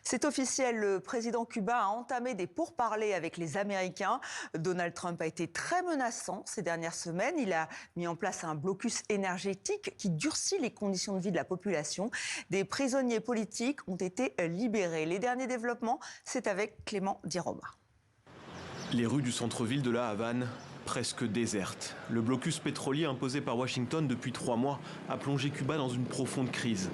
C'est officiel, le président cubain a entamé des pourparlers avec les Américains. Donald Trump a été très menaçant ces dernières semaines. Il a mis en place un blocus énergétique qui durcit les conditions de vie de la population. Des prisonniers politiques ont été libérés. Les derniers développements, c'est avec Clément Di Roma. Les rues du centre-ville de La Havane, presque désertes. Le blocus pétrolier imposé par Washington depuis 3 mois a plongé Cuba dans une profonde crise.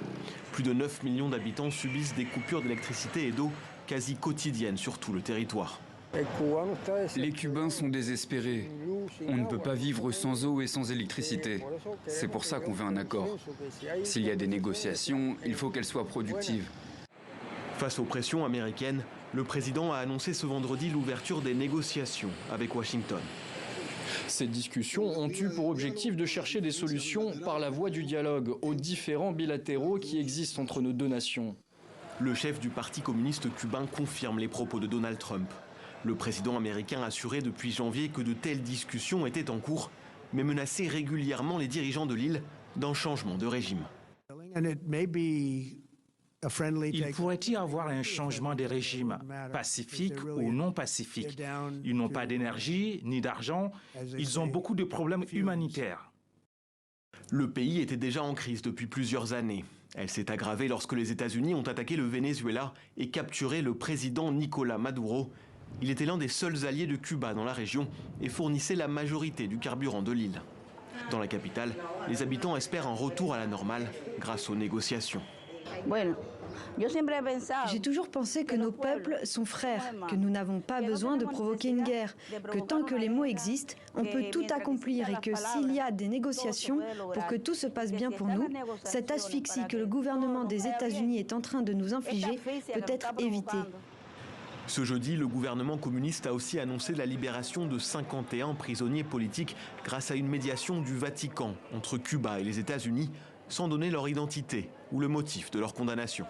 Plus de 9 millions d'habitants subissent des coupures d'électricité et d'eau quasi quotidiennes sur tout le territoire. Les Cubains sont désespérés. On ne peut pas vivre sans eau et sans électricité. C'est pour ça qu'on veut un accord. S'il y a des négociations, il faut qu'elles soient productives. Face aux pressions américaines, le président a annoncé ce vendredi l'ouverture des négociations avec Washington. Ces discussions ont eu pour objectif de chercher des solutions par la voie du dialogue aux différends bilatéraux qui existent entre nos deux nations. Le chef du Parti communiste cubain confirme les propos de Donald Trump. Le président américain a assuré depuis janvier que de telles discussions étaient en cours, mais menaçait régulièrement les dirigeants de l'île d'un changement de régime. Il pourrait y avoir un changement de régime, pacifique ou non pacifique. Ils n'ont pas d'énergie ni d'argent. Ils ont beaucoup de problèmes humanitaires. Le pays était déjà en crise depuis plusieurs années. Elle s'est aggravée lorsque les États-Unis ont attaqué le Venezuela et capturé le président Nicolás Maduro. Il était l'un des seuls alliés de Cuba dans la région et fournissait la majorité du carburant de l'île. Dans la capitale, les habitants espèrent un retour à la normale grâce aux négociations. J'ai toujours pensé que nos peuples sont frères, que nous n'avons pas besoin de provoquer une guerre, que tant que les mots existent, on peut tout accomplir et que s'il y a des négociations pour que tout se passe bien pour nous, cette asphyxie que le gouvernement des États-Unis est en train de nous infliger peut être évitée. Ce jeudi, le gouvernement communiste a aussi annoncé la libération de 51 prisonniers politiques grâce à une médiation du Vatican entre Cuba et les États-Unis, sans donner leur identité ou le motif de leur condamnation.